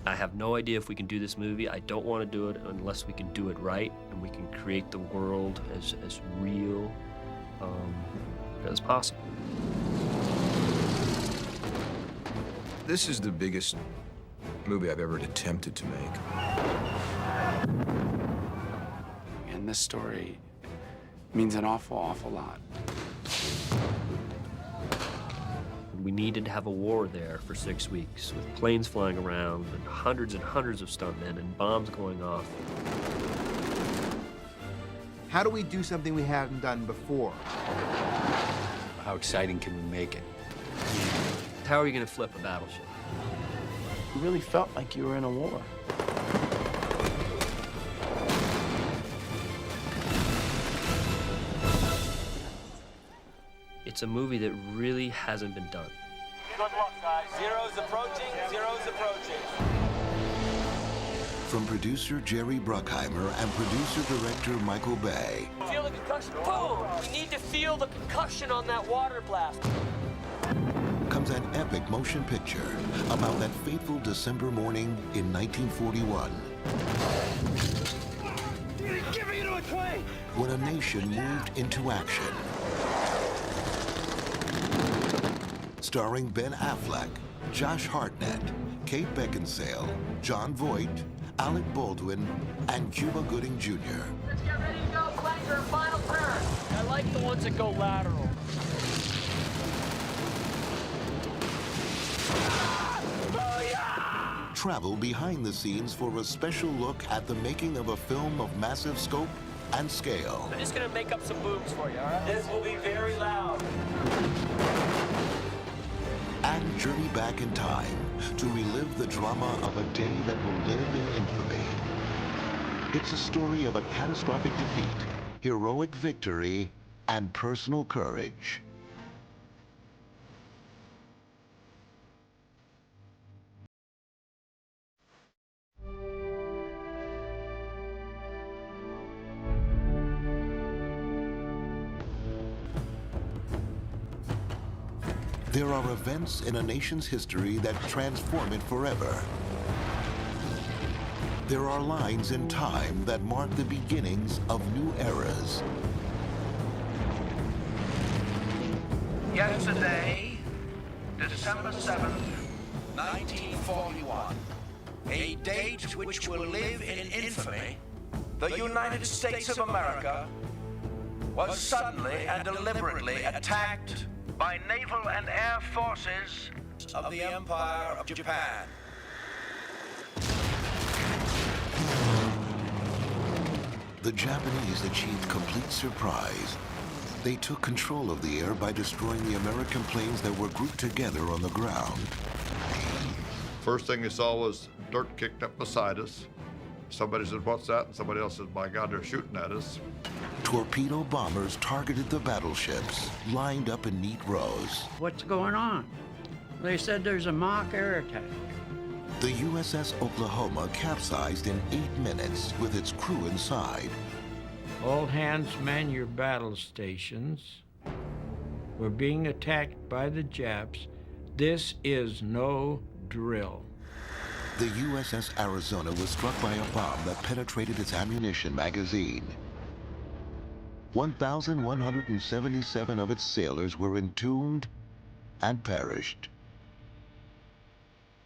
I have no idea if we can do this movie. I don't want to do it unless we can do it right and we can create the world as real as possible. This is the biggest movie I've ever attempted to make. And this story means an awful, awful lot. We needed to have a war there for 6 weeks with planes flying around and hundreds of stuntmen and bombs going off. How do we do something we haven't done before? How exciting can we make it? How are you going to flip a battleship? You really felt like you were in a war. It's a movie that really hasn't been done. Good luck, guys. Zero's approaching, zero's approaching. From producer Jerry Bruckheimer and producer-director Michael Bay. Feel the concussion? Boom! We need to feel the concussion on that water blast. Comes an epic motion picture about that fateful December morning in 1941. Give me to a train! When a nation moved into action. Starring Ben Affleck, Josh Hartnett, Kate Beckinsale, Jon Voight, Alec Baldwin, and Cuba Gooding Jr. Let's get ready to go. Flanker, final turn. I like the ones that go lateral. Travel behind the scenes for a special look at the making of a film of massive scope and scale. I'm just gonna make up some booms for you, all right? This will be very loud. And journey back in time to relive the drama of a day that will live in infamy. It's a story of a catastrophic defeat, heroic victory, and personal courage. There are events in a nation's history that transform it forever. There are lines in time that mark the beginnings of new eras. Yesterday, December 7th, 1941, a date which will live in infamy, the United States of America was suddenly and deliberately attacked by naval and air forces of the Empire of Japan. The Japanese achieved complete surprise. They took control of the air by destroying the American planes that were grouped together on the ground. First thing they saw was dirt kicked up beside us. Somebody said, "What's that?" And somebody else said, "My God, they're shooting at us." Torpedo bombers targeted the battleships, lined up in neat rows. What's going on? They said there's a mock air attack. The USS Oklahoma capsized in 8 minutes with its crew inside. All hands man your battle stations. We're being attacked by the Japs. This is no drill. The USS Arizona was struck by a bomb that penetrated its ammunition magazine. 1,177 of its sailors were entombed and perished.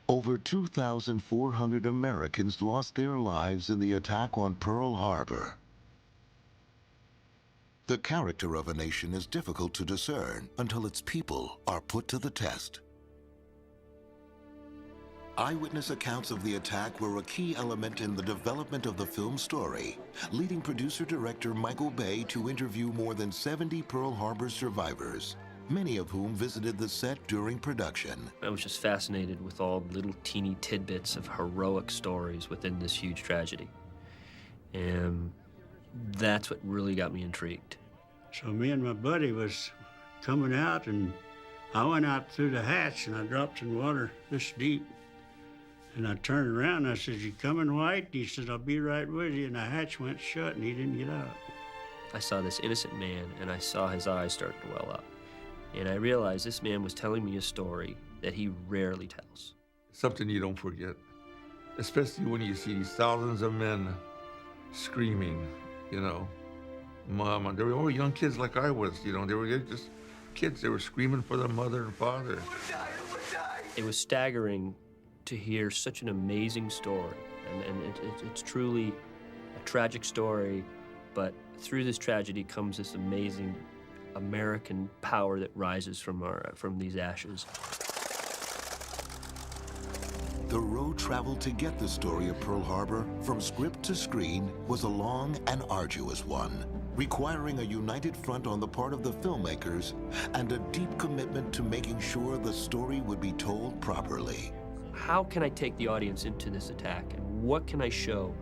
Over 2,400 Americans lost their lives in the attack on Pearl Harbor. The character of a nation is difficult to discern until its people are put to the test. Eyewitness accounts of the attack were a key element in the development of the film's story, leading producer-director Michael Bay to interview more than 70 Pearl Harbor survivors, many of whom visited the set during production. I was just fascinated with all the little teeny tidbits of heroic stories within this huge tragedy. And that's what really got me intrigued. So me and my buddy was coming out, and I went out through the hatch, and I dropped in water this deep. And I turned around, and I said, "You coming, White?" He said, "I'll be right with you." And the hatch went shut, and he didn't get out. I saw this innocent man, and I saw his eyes start to well up. And I realized this man was telling me a story that he rarely tells. Something you don't forget. especially when you see these thousands of men screaming, you know, Mama. They were all young kids like I was, you know. They were just kids. They were screaming for their mother and father. It was staggering to hear such an amazing story, and it's truly a tragic story, but through this tragedy comes this amazing American power that rises from these ashes. The road traveled to get the story of Pearl Harbor from script to screen was a long and arduous one, requiring a united front on the part of the filmmakers and a deep commitment to making sure the story would be told properly. How can I take the audience into this attack, and what can I show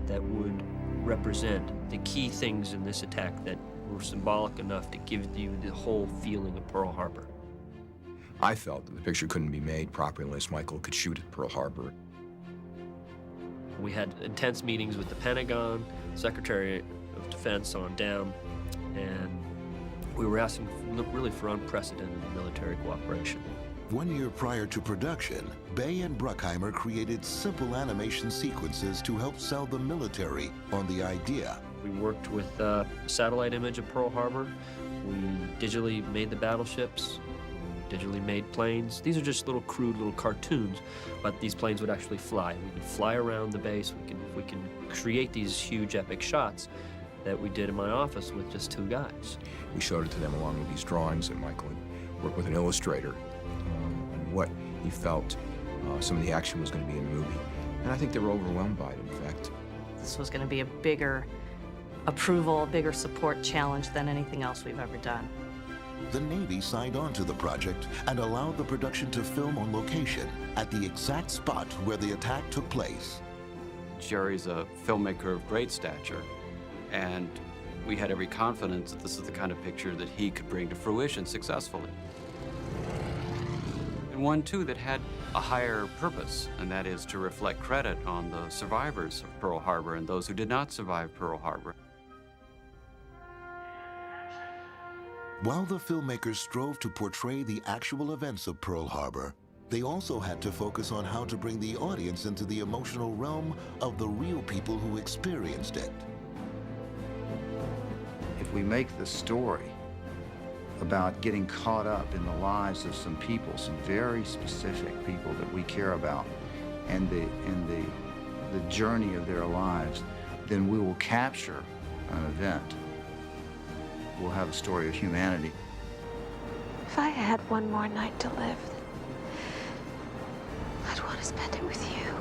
that would represent the key things in this attack that were symbolic enough to give you the whole feeling of Pearl Harbor? I felt that the picture couldn't be made properly unless Michael could shoot at Pearl Harbor. We had intense meetings with the Pentagon, Secretary of Defense on down, and we were asking really for unprecedented military cooperation. 1 year prior to production, Bay and Bruckheimer created simple animation sequences to help sell the military on the idea. We worked with a satellite image of Pearl Harbor. We digitally made the battleships, digitally made planes. These are just little crude little cartoons, but these planes would actually fly. We can fly around the base. We can create these huge epic shots that we did in my office with just 2 guys. We showed it to them along with these drawings that Michael had worked with an illustrator and what he felt some of the action was going to be in the movie. And I think they were overwhelmed by it, in fact. This was going to be a bigger approval, a bigger support challenge than anything else we've ever done. The Navy signed on to the project and allowed the production to film on location at the exact spot where the attack took place. Jerry's a filmmaker of great stature, and we had every confidence that this is the kind of picture that he could bring to fruition successfully. And one, too, that had a higher purpose, and that is to reflect credit on the survivors of Pearl Harbor and those who did not survive Pearl Harbor. While the filmmakers strove to portray the actual events of Pearl Harbor, they also had to focus on how to bring the audience into the emotional realm of the real people who experienced it. If we make the story about getting caught up in the lives of some people, some very specific people that we care about, and the journey of their lives, then we will capture an event. We'll have a story of humanity. If I had one more night to live, I'd want to spend it with you.